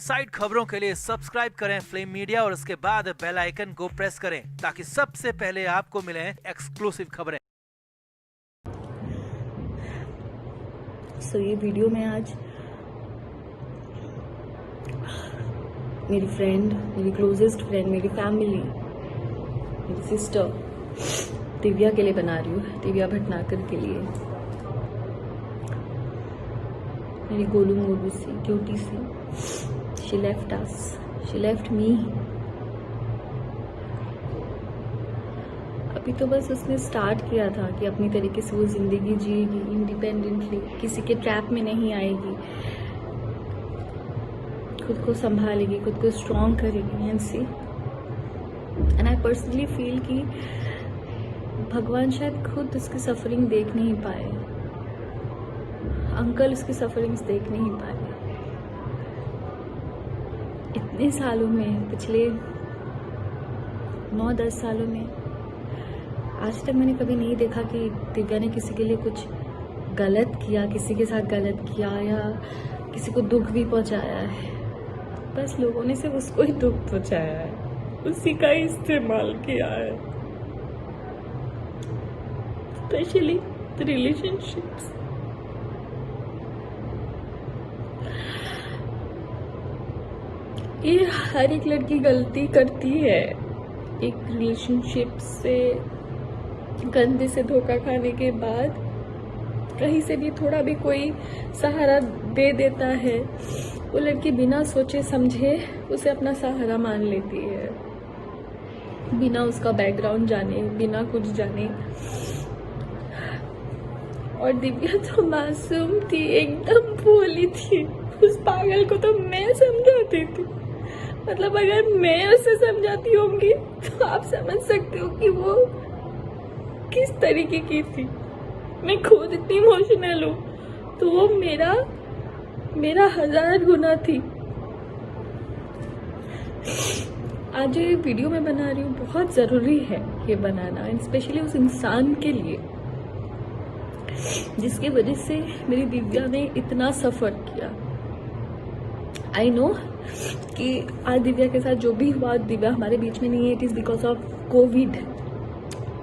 Side खबरों के लिए सब्सक्राइब करें फ्लेम मीडिया और उसके बाद बेल आइकन को प्रेस करें ताकि सबसे पहले आपको मिले एक्सक्लूसिव खबरें। ये वीडियो में आज मेरी फ्रेंड, मेरी क्लोजेस्ट फ्रेंड, मेरी फैमिली, मेरी सिस्टर दिव्या के लिए बना रही हूँ। दिव्या भटनागर के लिए, मेरी गोलू मोलू सी क्यूटी सी। She left us, she left me. अभी तो बस उसने स्टार्ट किया था कि अपनी तरीके से वो जिंदगी जिएगी इंडिपेंडेंटली, किसी के ट्रैप में नहीं आएगी, खुद को संभालेगी, खुद को स्ट्रॉन्ग करेगी। And see, and I personally feel कि भगवान शायद खुद उसकी सफरिंग देख नहीं पाए, अंकल उसकी सफरिंग्स देख नहीं पाए। इतने सालों में, पिछले 9-10 सालों में आज तक मैंने कभी नहीं देखा कि दिव्या ने किसी के लिए कुछ गलत किया, किसी के साथ गलत किया या किसी को दुख भी पहुंचाया है। बस लोगों ने सिर्फ उसको ही दुख पहुंचाया है, उसी का ही इस्तेमाल किया है, स्पेशली रिलेशनशिप्स। ये हर एक लड़की गलती करती है, एक रिलेशनशिप से गंदे से धोखा खाने के बाद कहीं से भी थोड़ा भी कोई सहारा दे देता है, वो लड़की बिना सोचे समझे उसे अपना सहारा मान लेती है, बिना उसका बैकग्राउंड जाने, बिना कुछ जाने। और दिव्या तो मासूम थी, एकदम भोली थी। उस पागल को तो मैं समझाती थी, मतलब अगर मैं उसे समझाती होंगी तो आप समझ सकते हो कि वो किस तरीके की थी। मैं खुद इतनी इमोशनल हूँ तो वो मेरा 1000 गुना थी। आज ये वीडियो मैं बना रही हूँ, बहुत जरूरी है ये बनाना, स्पेशली उस इंसान के लिए जिसकी वजह से मेरी दिव्या ने इतना सफर किया। आई नो कि आज दिव्या के साथ जो भी हुआ, दिव्या हमारे बीच में नहीं है, it is because of Covid.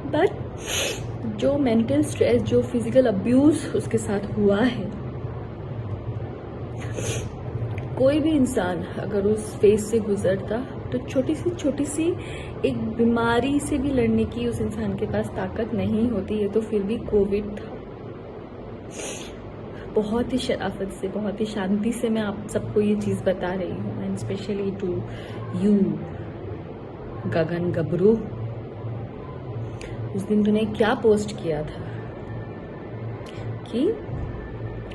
But जो मेंटल स्ट्रेस, जो फिजिकल अब्यूज उसके साथ हुआ है, कोई भी इंसान अगर उस फेज से गुजरता तो छोटी सी एक बीमारी से भी लड़ने की उस इंसान के पास ताकत नहीं होती है। तो फिर भी कोविड था। बहुत ही शराफत से, बहुत ही शांति से मैं आप सबको ये चीज बता रही हूँ, एंड स्पेशली टू यू गगन गबरू। उस दिन तूने क्या पोस्ट किया था कि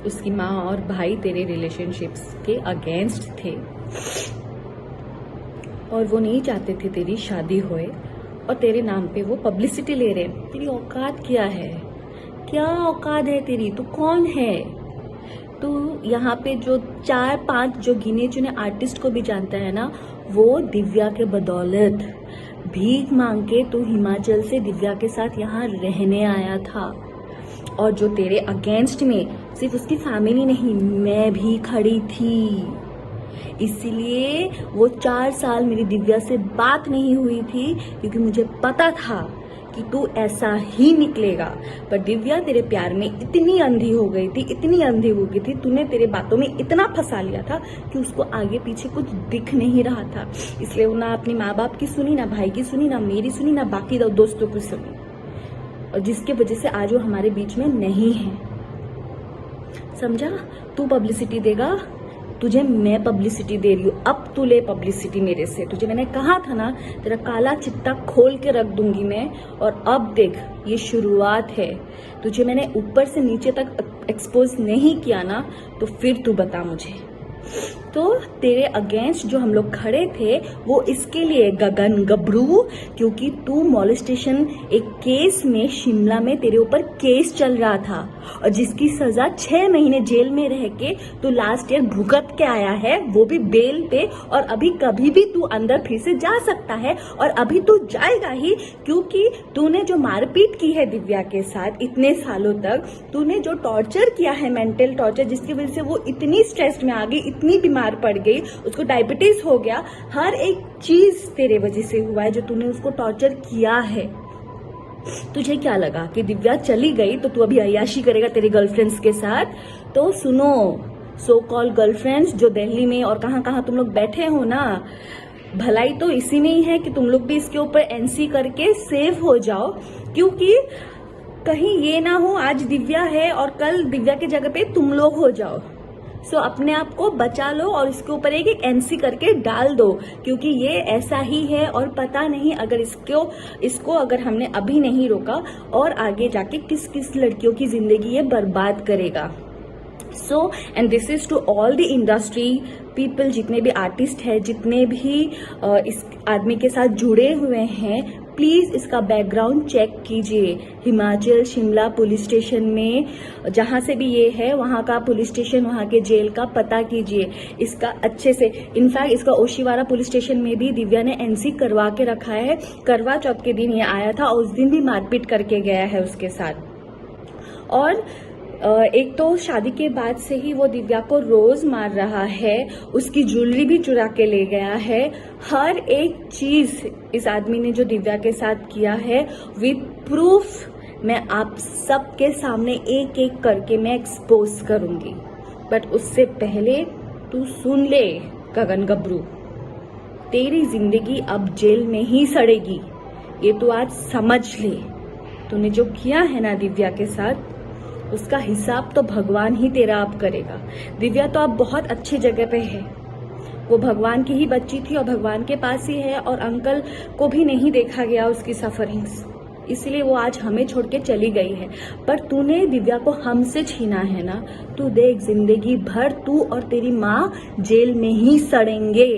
उसकी माँ और भाई तेरे रिलेशनशिप्स के अगेंस्ट थे और वो नहीं चाहते थे तेरी शादी होए, और तेरे नाम पे वो पब्लिसिटी ले रहे हैं। तेरी औकात क्या है? क्या औकात है तेरी? तू कौन है? तू यहाँ पे जो 4-5 जो गिने चुने आर्टिस्ट को भी जानता है ना, वो दिव्या के बदौलत भीख मांग के तू हिमाचल से दिव्या के साथ यहाँ रहने आया था। और जो तेरे अगेंस्ट में सिर्फ उसकी फैमिली नहीं, मैं भी खड़ी थी। इसीलिए वो 4 साल मेरी दिव्या से बात नहीं हुई थी, क्योंकि मुझे पता था कि तू ऐसा ही निकलेगा। पर दिव्या तेरे प्यार में इतनी अंधी हो गई थी, इतनी अंधी हो गई थी, तूने तेरे बातों में इतना फंसा लिया था कि उसको आगे पीछे कुछ दिख नहीं रहा था। इसलिए वो ना अपने माँ बाप की सुनी, ना भाई की सुनी, ना मेरी सुनी, ना बाकी दोस्तों की सुनी, और जिसकी वजह से आज वो हमारे बीच में नहीं है। समझा? तू पब्लिसिटी देगा, तुझे मैं पब्लिसिटी दे रही हूँ, अब तू ले पब्लिसिटी मेरे से। तुझे मैंने कहा था ना, तेरा काला चिट्टा खोल के रख दूंगी मैं। और अब देख, ये शुरुआत है। तुझे मैंने ऊपर से नीचे तक एक्सपोज नहीं किया ना, तो फिर तू बता मुझे। तो तेरे अगेंस्ट जो हम लोग खड़े थे वो इसके लिए गगन गबरू, क्योंकि तू मॉलेस्टेशन एक केस में शिमला में तेरे ऊपर केस चल रहा था, और जिसकी सजा 6 महीने जेल में रह के तू लास्ट ईयर भुगत के आया है, वो भी बेल पे। और अभी कभी भी तू अंदर फिर से जा सकता है, और अभी तू जाएगा ही, क्योंकि तूने जो मारपीट की है दिव्या के साथ इतने सालों तक, तूने जो टॉर्चर किया है, मेंटल टॉर्चर, जिसकी वजह से वो इतनी स्ट्रेस्ड में आ गई, इतनी बीमार पड़ गई, उसको डायबिटीज हो गया, हर एक चीज तेरे वजह से हुआ है जो तूने उसको टॉर्चर किया है। तुझे क्या लगा कि दिव्या चली गई तो तू अभी अय्याशी करेगा तेरे गर्लफ्रेंड्स के साथ? तो सुनो, सो कॉल गर्लफ्रेंड्स जो दिल्ली में और कहाँ कहाँ तुम लोग बैठे हो ना, भलाई तो इसी में ही है कि तुम लोग भी इसके ऊपर एनसी करके सेव हो जाओ, क्योंकि कहीं ये ना हो आज दिव्या है और कल दिव्या की जगह पे तुम लोग हो जाओ। सो अपने आप को बचा लो और इसके ऊपर एक एनसी करके डाल दो, क्योंकि ये ऐसा ही है और पता नहीं अगर इसको अगर हमने अभी नहीं रोका और आगे जाके किस किस लड़कियों की जिंदगी ये बर्बाद करेगा। So and this is to all the industry people, जितने भी आर्टिस्ट हैं, जितने भी इस आदमी के साथ जुड़े हुए हैं, प्लीज इसका बैकग्राउंड चेक कीजिए। हिमाचल शिमला पुलिस स्टेशन में जहां से भी ये है वहां का पुलिस स्टेशन, वहां के जेल का पता कीजिए इसका अच्छे से। इनफैक्ट इसका ओशीवारा पुलिस स्टेशन में भी दिव्या ने एनसी करवा के रखा है। करवा चौथ के दिन ये आया था और उस दिन भी मारपीट करके गया है उसके साथ। और एक तो शादी के बाद से ही वो दिव्या को रोज मार रहा है, उसकी ज्वेलरी भी चुरा के ले गया है। हर एक चीज इस आदमी ने जो दिव्या के साथ किया है विद प्रूफ मैं आप सबके सामने एक एक करके मैं एक्सपोज करूंगी। बट उससे पहले तू सुन ले गगन गबरू, तेरी जिंदगी अब जेल में ही सड़ेगी, ये तू आज समझ ले। तूने जो किया है ना दिव्या के साथ, उसका हिसाब तो भगवान ही तेरा अब करेगा। दिव्या तो अब बहुत अच्छी जगह पे है, वो भगवान की ही बच्ची थी और भगवान के पास ही है, और अंकल को भी नहीं देखा गया उसकी सफरिंग्स, इसलिए वो आज हमें छोड़ के चली गई है। पर तूने दिव्या को हमसे छीना है ना, तू देख जिंदगी भर तू और तेरी माँ जेल में ही सड़ेंगे।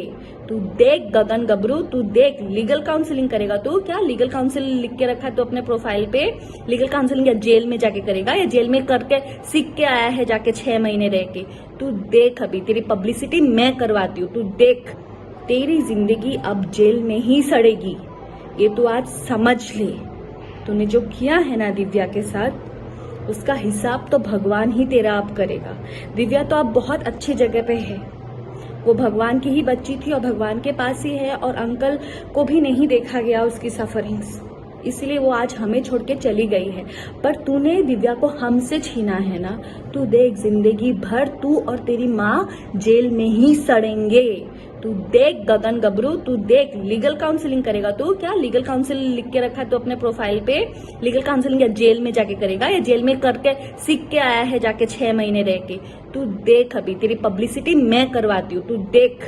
तू देख गगन गबरू, तू देख लीगल काउंसलिंग करेगा तू? क्या लीगल काउंसलिंग लिख के रखा है तो अपने प्रोफाइल पे? लीगल काउंसलिंग या जेल में जाके करेगा, या जेल में करके सीख के आया है जाके 6 महीने रह के? तू देख, अभी तेरी पब्लिसिटी मैं करवाती हूँ। तू देख, तेरी जिंदगी अब जेल में ही सड़ेगी, ये तू आज समझ ले। तूने जो किया है ना दिव्या के साथ, उसका हिसाब तो भगवान ही तेरा अब करेगा। दिव्या तो अब बहुत अच्छी जगह पे है, वो भगवान की ही बच्ची थी और भगवान के पास ही है, और अंकल को भी नहीं देखा गया उसकी सफरिंग्स, इसलिए वो आज हमें छोड़ के चली गई है। पर तूने दिव्या को हमसे छीना है ना, तू देख जिंदगी भर तू और तेरी माँ जेल में ही सड़ेंगे। तू देख गगन गबरू, तू देख लीगल काउंसलिंग करेगा तू? क्या लीगल काउंसलिंग लिख के रखा है तो अपने प्रोफाइल पे? लीगल काउंसलिंग या जेल में जाके करेगा, या जेल में करके सीख के आया है जाके 6 महीने रह के? तू देख, अभी तेरी पब्लिसिटी मैं करवाती हूँ। तू देख।